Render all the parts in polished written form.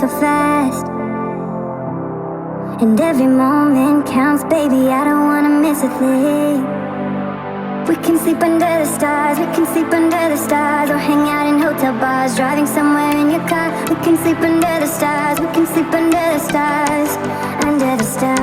so fast. And every moment counts, baby, I don't wanna miss a thing. We can sleep under the stars, we can sleep under the stars, or hang out in hotel bars, driving somewhere in your car. We can sleep under the stars, we can sleep under the stars, under the stars.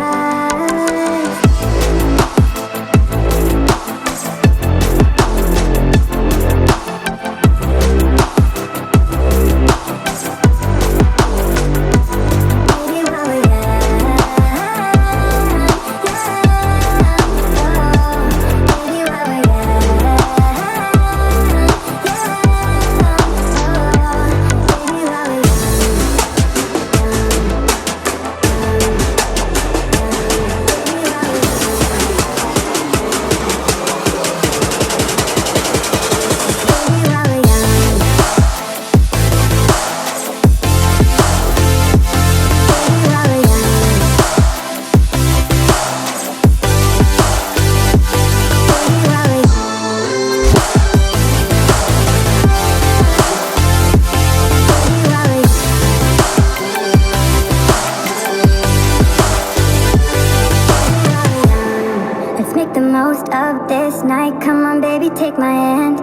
Take my hand,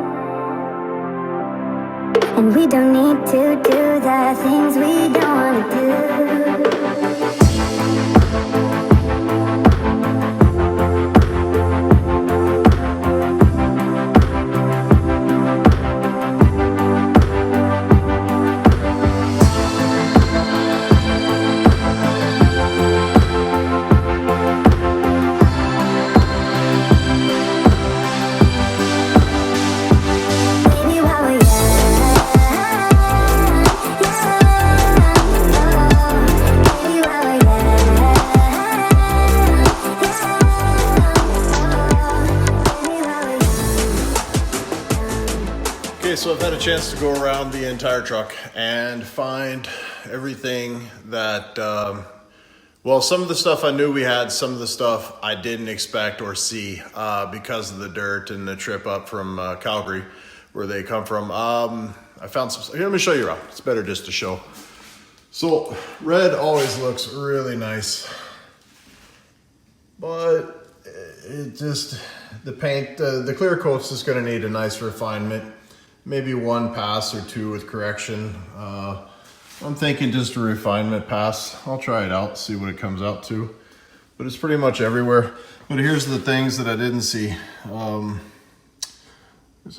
and we don't need to do the things we don't want to do. So I've had a chance to go around the entire truck and find everything that, well, some of the stuff I knew we had, some of the stuff I didn't expect or see because of the dirt and the trip up from Calgary, where they come from. I found some, here, let me show you around. It's better just to show. So red always looks really nice, but it just, the paint, the clear coat's just gonna need a nice refinement. Maybe one pass or two with correction. I'm thinking just a refinement pass. I'll try it out, see what it comes out to. But it's pretty much everywhere. But here's the things that I didn't see. There's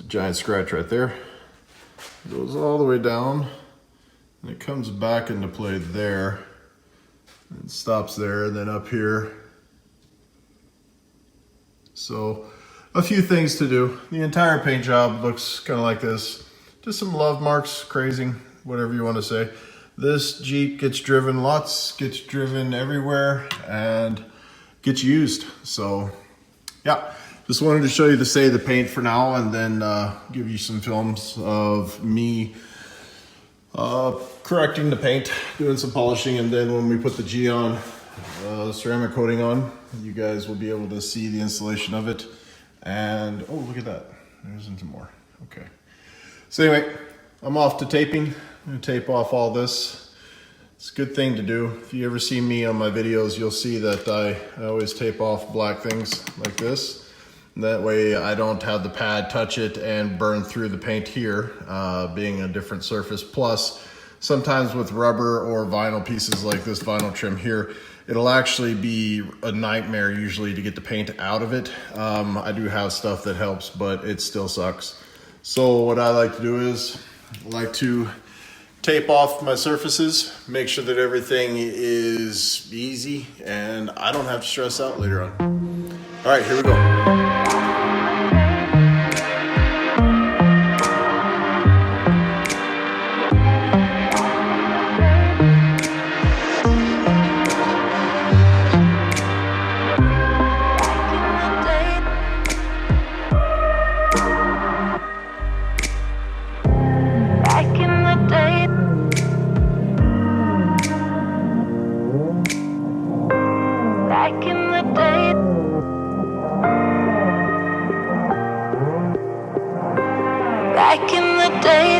a giant scratch right there. It goes all the way down, and it comes back into play there. It stops there, and then up here. So, a few things to do. The entire paint job looks kind of like this. Just some love marks, crazing, whatever you want to say. This Jeep gets driven lots, gets driven everywhere, and gets used. So, yeah, just wanted to show you the state of the paint for now, and then give you some films of me correcting the paint, doing some polishing, and then when we put the Gyeon ceramic coating on, you guys will be able to see the installation of it. And, oh, look at that. There's some more. Okay. So anyway, I'm off to taping. I'm going to tape off all this. It's a good thing to do. If you ever see me on my videos, you'll see that I always tape off black things like this. And that way I don't have the pad touch it and burn through the paint here, being a different surface. Plus, sometimes with rubber or vinyl pieces like this vinyl trim here, it'll actually be a nightmare usually to get the paint out of it. I do have stuff that helps, but it still sucks. So what I like to do is I like to tape off my surfaces, make sure that everything is easy and I don't have to stress out later on. All right, here we go. Back in the day,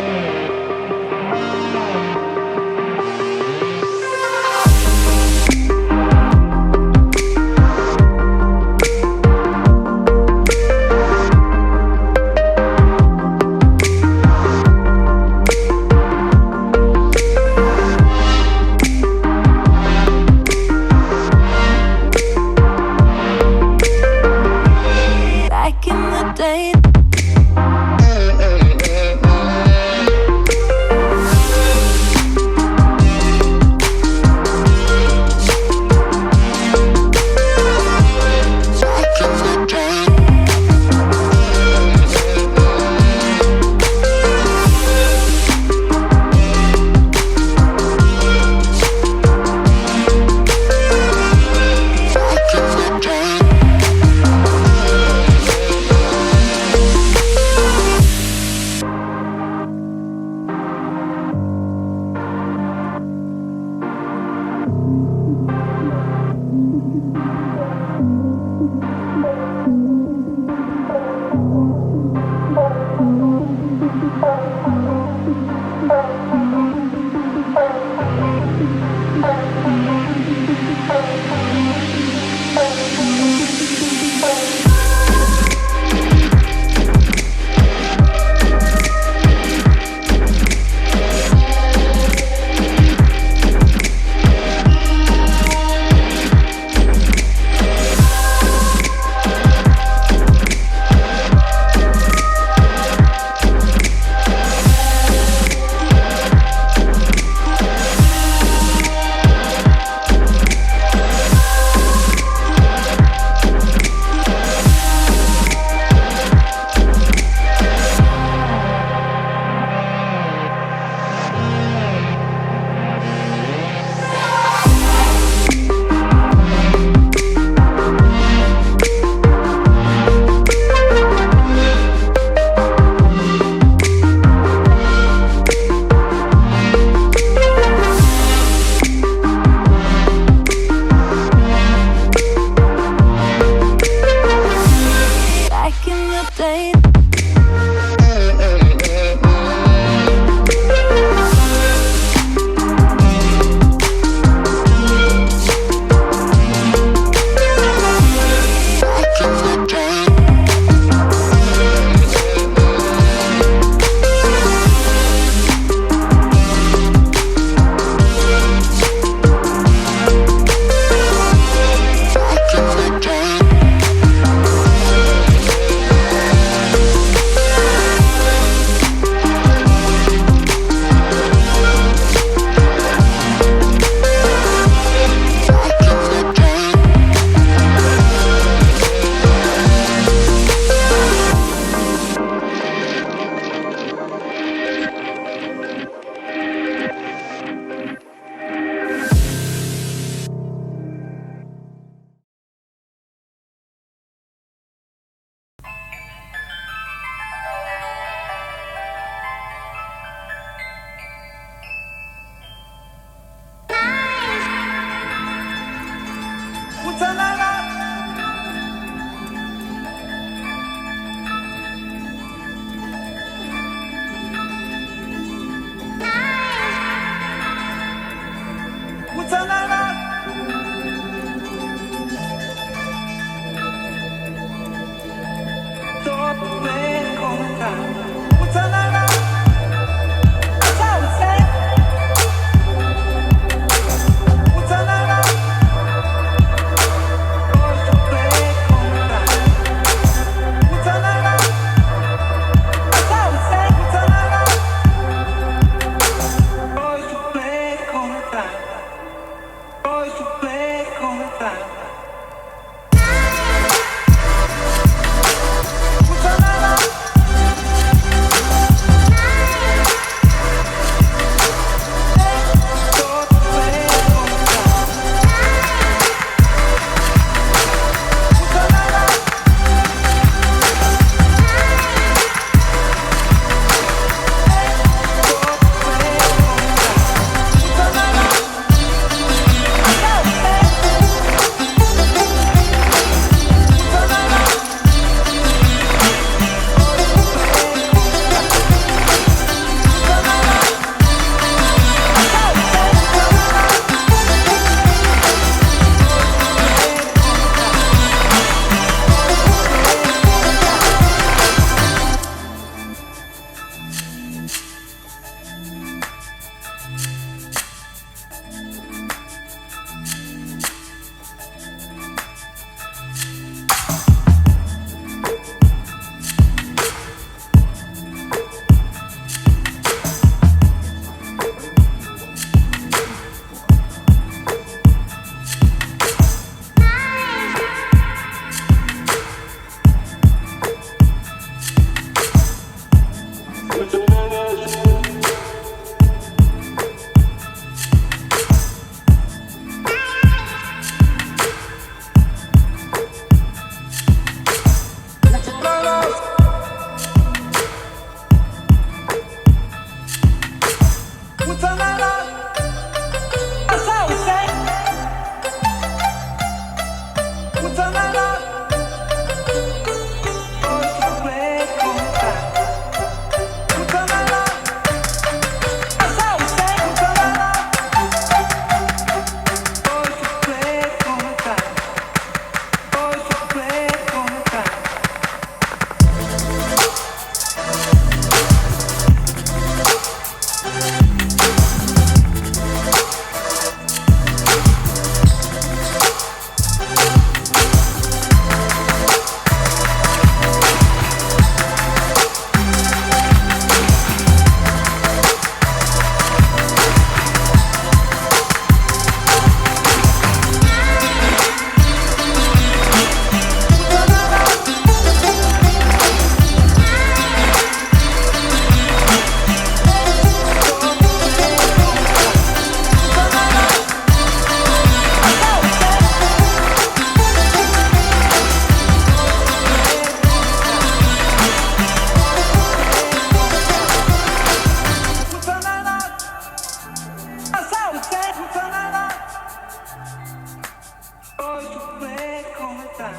Okay,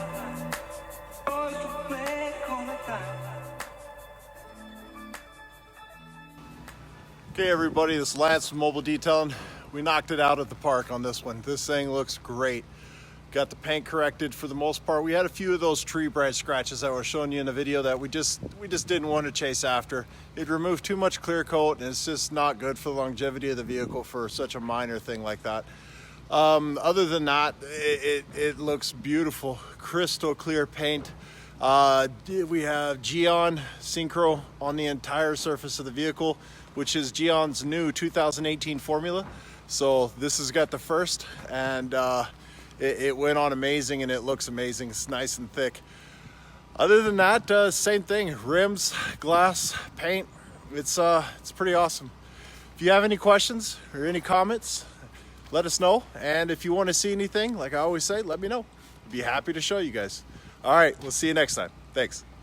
everybody, this is Lance from Mobile Detailing. We knocked it out at the park on this one. This thing looks great. Got the paint corrected for the most part. We had a few of those tree branch scratches that I was showing you in the video that we just didn't want to chase after. It removed too much clear coat, and it's just not good for the longevity of the vehicle for such a minor thing like that. Other than that, it looks beautiful, crystal clear paint. We have Gyeon Syncro on the entire surface of the vehicle, which is Gyeon's new 2018 formula. So this has got the first, and it went on amazing, and it looks amazing. It's nice and thick. Other than that, same thing, rims, glass, paint. It's pretty awesome. If you have any questions or any comments, let us know. And if you want to see anything, like I always say, let me know. I'd be happy to show you guys. All right, we'll see you next time. Thanks.